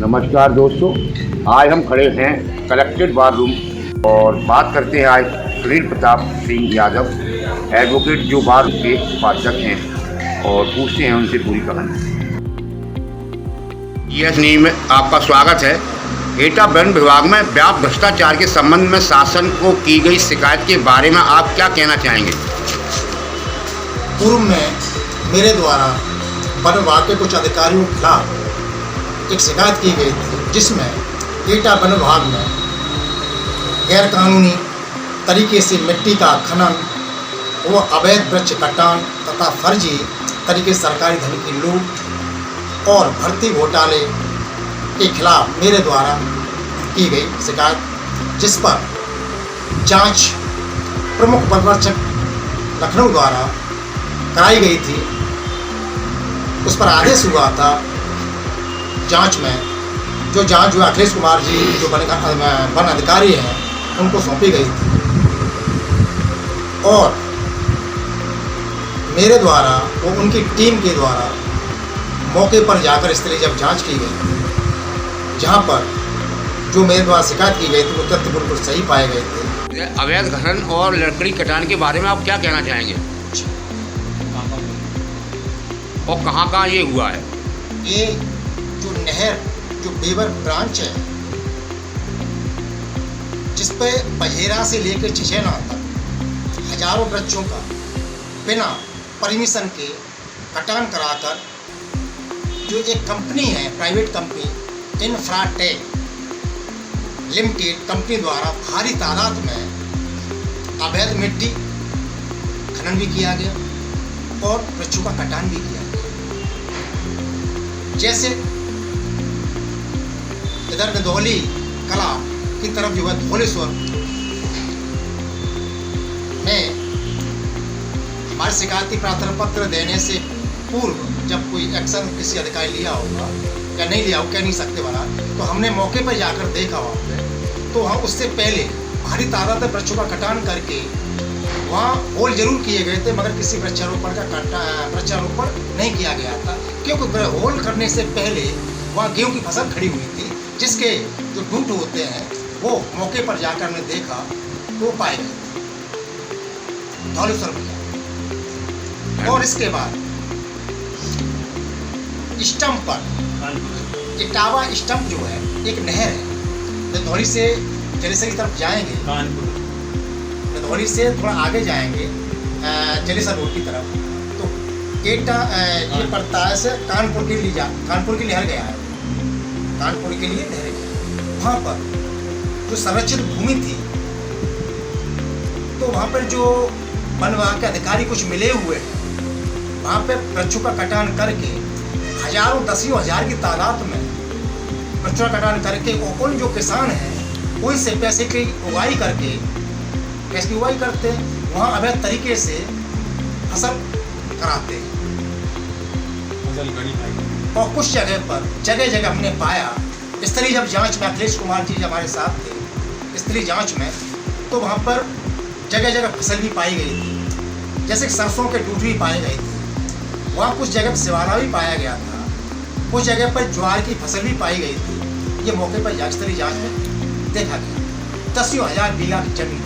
नमस्कार दोस्तों, आज हम खड़े हैं कलेक्ट्रेट बार रूम और बात करते हैं आज सुनील प्रताप सिंह यादव एडवोकेट जो बार के उपाध्यक्ष हैं और पूछते हैं उनसे पूरी कहानी। यस नीम में आपका स्वागत है। एटा वन विभाग में व्यापक भ्रष्टाचार के संबंध में शासन को की गई शिकायत के बारे में आप क्या कहना चाहेंगे? पूर्व में मेरे द्वारा वन विभाग के कुछ अधिकारियों के खिलाफ एक शिकायत की गई थी, जिसमें एटा वन विभाग में गैरकानूनी तरीके से मिट्टी का खनन व अवैध वृक्ष कटान तथा फर्जी तरीके से सरकारी धन की लूट और भर्ती घोटाले के खिलाफ मेरे द्वारा की गई शिकायत, जिस पर जांच प्रमुख पर्यवेक्षक लखनऊ द्वारा कराई गई थी। उस पर आदेश हुआ था जांच में, जो जांच हुआ अखिलेश कुमार जी जो वन अधिकारी हैं उनको सौंपी गई थी और मेरे द्वारा वो उनकी टीम के द्वारा मौके पर जाकर इस तरह जब जांच की गई, जहां पर जो मेरे द्वारा शिकायत की गई थी वो तथ्य बिल्कुल सही पाए गए थे। अवैध खनन और लकड़ी कटान के बारे में आप क्या कहना चाहेंगे और कहाँ ये हुआ है? ये जो नहर जो बेवर ब्रांच है, जिस पे पजेरा से लेकर छिछेना तक हजारों वृक्षों का बिना परमिशन के कटान कराकर जो एक कंपनी है, private company Infratech limited company द्वारा भारी तादाद में अवैध मिट्टी खनन भी किया गया और वृक्षों का कटान भी किया गया। जैसे इधर गदौली कला की तरफ जो है धौलेश्वर में हमारे शिकायती प्रार्थना पत्र देने से पूर्व जब कोई एक्शन किसी अधिकारी लिया होगा या नहीं लिया हो, कह नहीं सकते बना, तो हमने मौके पर जाकर देखा वहाँ पे, तो वहाँ उससे पहले भारी तादाद में वृक्षों का कटान करके वहाँ होल जरूर किए गए थे, मगर किसी वृक्षारोपण नहीं किया गया था, क्योंकि होल करने से पहले वहाँ गेहूँ की फसल खड़ी हुई थी, जिसके जो डूट होते हैं वो मौके पर जाकर हमने देखा तो पाए गए धौलेश्वर में। और इसके बाद स्टंप पर इटावा स्टंप जो है एक नहर है, धौली से जलेसर की तरफ जाएंगे, धौली से थोड़ा आगे जाएंगे जलेसर रोड की तरफ, तो एटा ये पड़ता है से कानपुर के लिए कानपुर की नहर गया है, कानपुर के लिए नहर गया। वहाँ पर जो संरक्षित भूमि थी, तो वहाँ पर जो वन विभाग के अधिकारी कुछ मिले हुए हैं, वहाँ पे वृक्षों का कटान करके हजारों दसियों हजार की तादाद में वृक्षों का कटान करके उन जो किसान हैं उनसे पैसे की उगाई करके, पैसे की उगाई करते हैं, वहाँ अवैध तरीके से फसल कराते हैं। और कुछ जगह जगह हमने पाया, स्तरीय जब जांच में अखिलेश कुमार जी हमारे साथ थे स्तरीय जांच में, तो वहाँ पर जगह जगह फसल भी पाई गई थी, जैसे सरसों के डूट भी पाए गए थे, वहाँ कुछ जगह सिवाना भी पाया गया था, कुछ जगह पर ज्वार की फसल भी पाई गई थी। ये मौके पर स्तरीय जांच में देखा गया। दसियों हजार बीघा की जमीन।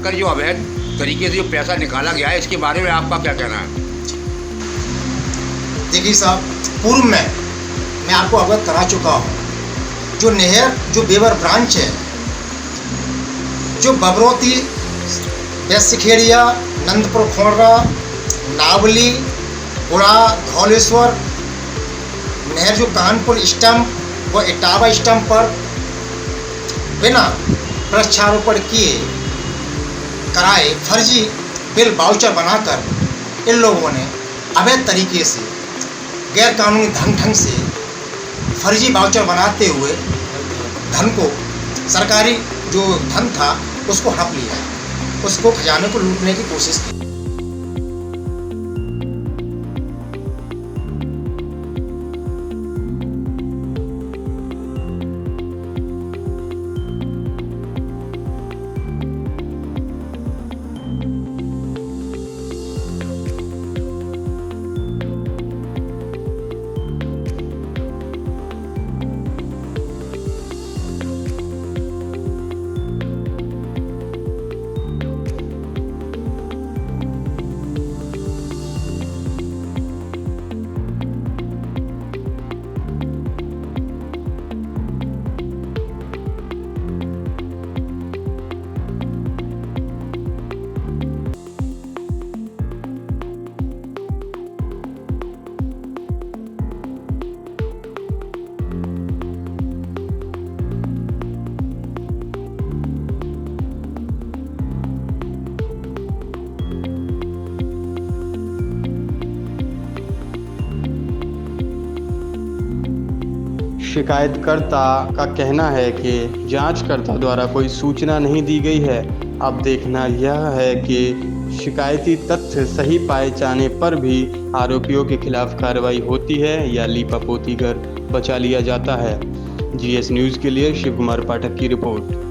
कर जो अवैध तरीके से जो पैसा निकाला गया है, इसके बारे में आपका क्या कहना है? देखिए साहब, पूर्व में मैं आपको अवगत करा चुका हूँ, जो नहर जो बेवर ब्रांच है, जो बबरौती, बैसिखेड़िया, नंदपुर खोड़रा, नावली, गुड़ा, धौलेश्वर नहर जो कानपुर स्टम्प व इटावा स्टम्प पर बिना वृक्षारोपण किए कराए फर्जी बिल वाउचर बनाकर इन लोगों ने अवैध तरीके से गैर कानूनी ढंग से फर्जी वाउचर बनाते हुए धन को, सरकारी जो धन था उसको हड़प लिया, उसको खजाने को लूटने की कोशिश की। शिकायतकर्ता का कहना है कि जांचकर्ता द्वारा कोई सूचना नहीं दी गई है। अब देखना यह है कि शिकायती तथ्य सही पाए जाने पर भी आरोपियों के खिलाफ कार्रवाई होती है या लीपापोती कर बचा लिया जाता है। GS न्यूज़ के लिए शिव कुमार पाठक की रिपोर्ट।